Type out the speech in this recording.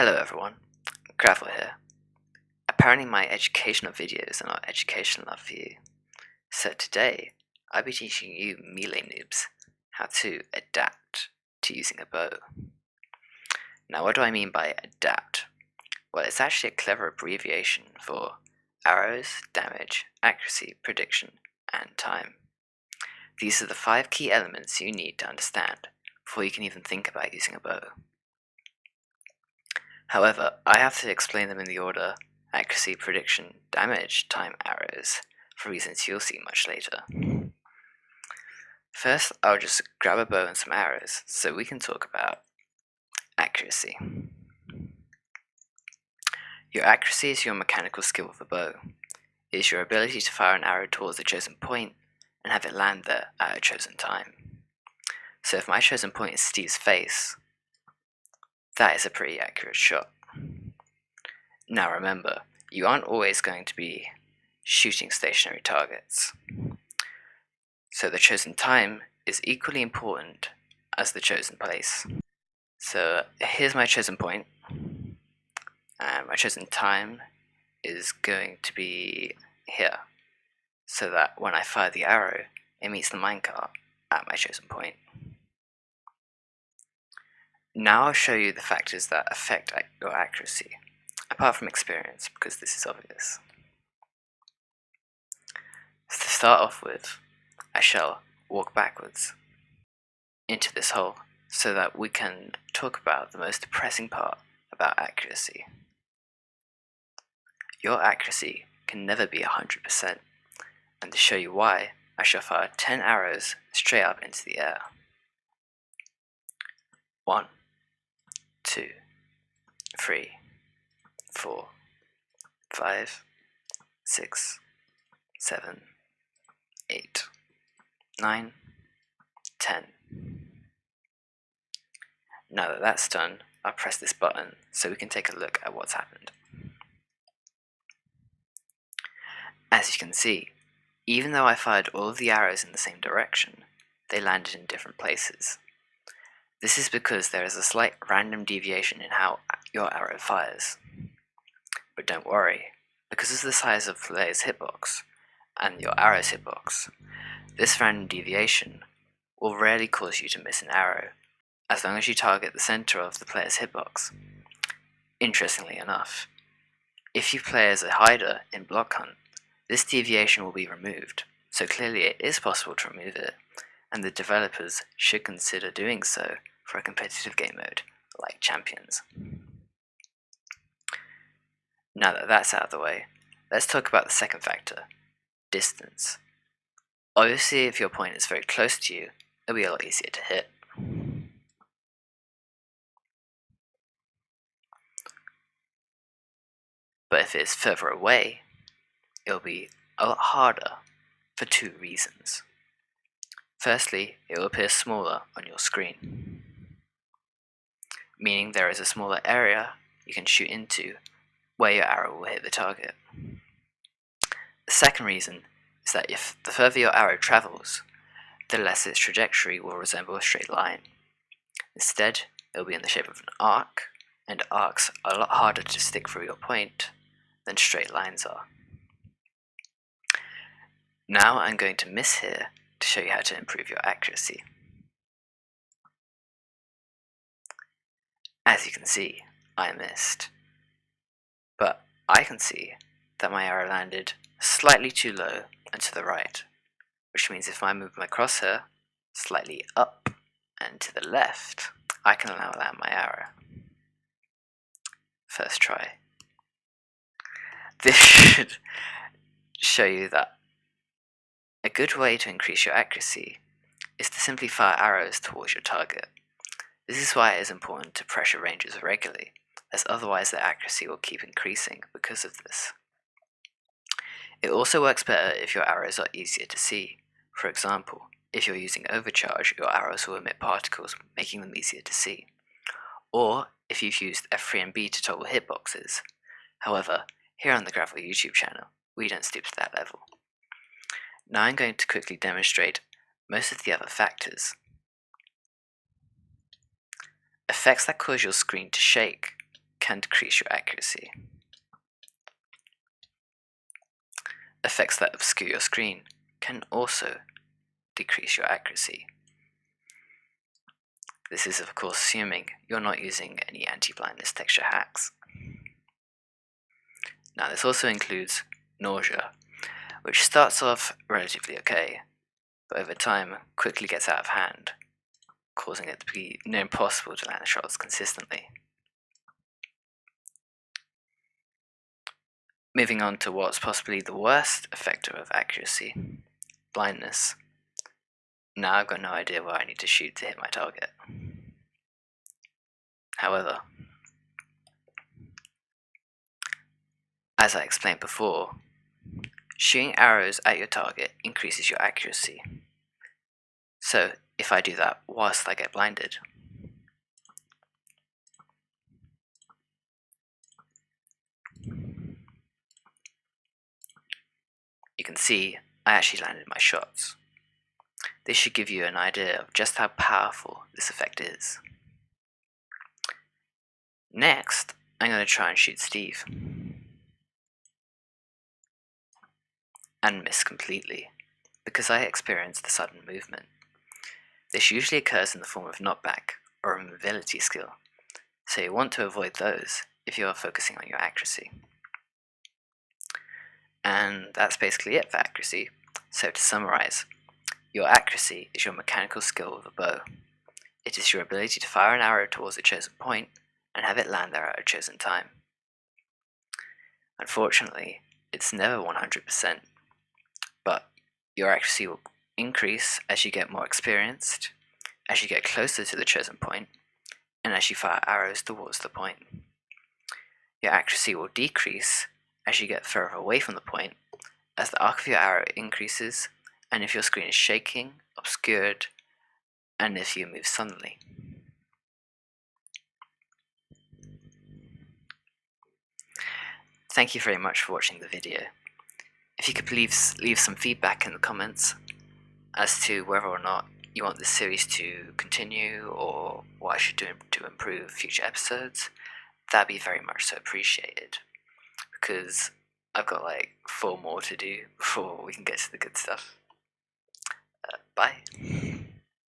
Hello everyone, Gravel here. Apparently my educational videos are not educational enough for you, so today I'll be teaching you melee noobs how to adapt to using a bow. Now what do I mean by adapt? Well, it's actually a clever abbreviation for arrows, damage, accuracy, prediction, and time. These are the 5 key elements you need to understand before you can even think about using a bow. However, I have to explain them in the order accuracy, prediction, damage, time, arrows, for reasons you'll see much later. First, I'll just grab a bow and some arrows so we can talk about accuracy. Your accuracy is your mechanical skill with a bow. It is your ability to fire an arrow towards a chosen point and have it land there at a chosen time. So if my chosen point is Steve's face, that is a pretty accurate shot. Now remember, you aren't always going to be shooting stationary targets. So the chosen time is equally important as the chosen place. So here's my chosen point, and my chosen time is going to be here, so that when I fire the arrow, it meets the minecart at my chosen point. Now I'll show you the factors that affect your accuracy, apart from experience, because this is obvious. So to start off with, I shall walk backwards into this hole so that we can talk about the most depressing part about accuracy. Your accuracy can never be 100%, and to show you why, I shall fire 10 arrows straight up into the air. 1, 2, 3, 4, 5, 6, 7, 8, 9, 10. Now that that's done, I'll press this button so we can take a look at what's happened. As you can see, even though I fired all of the arrows in the same direction, they landed in different places. This is because there is a slight random deviation in how your arrow fires. But don't worry, because of the size of the player's hitbox and your arrow's hitbox, this random deviation will rarely cause you to miss an arrow, as long as you target the center of the player's hitbox. Interestingly enough, if you play as a hider in Block Hunt, this deviation will be removed, so clearly it is possible to remove it, and the developers should consider doing so for a competitive game mode like Champions. Now that that's out of the way, let's talk about the second factor, distance. Obviously, if your point is very close to you, it'll be a lot easier to hit. But if it's further away, it'll be a lot harder for 2 reasons. Firstly, it will appear smaller on your screen, meaning there is a smaller area you can shoot into where your arrow will hit the target. The second reason is that if the further your arrow travels, the less its trajectory will resemble a straight line. Instead, it will be in the shape of an arc, and arcs are a lot harder to stick through your point than straight lines are. Now I'm going to miss here to show you how to improve your accuracy. As you can see, I missed. But I can see that my arrow landed slightly too low and to the right, which means if I move my crosshair slightly up and to the left, I can now land my arrow. First try. This should show you that a good way to increase your accuracy is to simply fire arrows towards your target. This is why it is important to pressure ranges regularly, as otherwise their accuracy will keep increasing because of this. It also works better if your arrows are easier to see. For example, if you're using overcharge, your arrows will emit particles, making them easier to see. Or if you've used F3 and B to toggle hitboxes. However, here on the Gravel YouTube channel, we don't stoop to that level. Now I'm going to quickly demonstrate most of the other factors. Effects that cause your screen to shake can decrease your accuracy. Effects that obscure your screen can also decrease your accuracy. This is of course assuming you're not using any anti-blindness texture hacks. Now this also includes nausea, which starts off relatively okay, but over time quickly gets out of hand, causing it to be near impossible to land shots consistently. Moving on to what's possibly the worst effector of accuracy, blindness. Now I've got no idea where I need to shoot to hit my target. However, as I explained before, shooting arrows at your target increases your accuracy. So if I do that whilst I get blinded, you can see I actually landed my shots. This should give you an idea of just how powerful this effect is. Next, I'm going to try and shoot Steve. And miss completely, because I experienced the sudden movement. This usually occurs in the form of knockback or a mobility skill, so you want to avoid those if you are focusing on your accuracy. And that's basically it for accuracy. So to summarize, your accuracy is your mechanical skill with a bow. It is your ability to fire an arrow towards a chosen point and have it land there at a chosen time. Unfortunately, it's never 100%, but your accuracy will increase as you get more experienced, as you get closer to the chosen point, and as you fire arrows towards the point. Your accuracy will decrease as you get further away from the point, as the arc of your arrow increases, and if your screen is shaking, obscured, and if you move suddenly. Thank you very much for watching the video. If you could please leave some feedback in the comments as to whether or not you want this series to continue or what I should do to improve future episodes, that'd be very much so appreciated, because I've got like 4 more to do before we can get to the good stuff. Bye.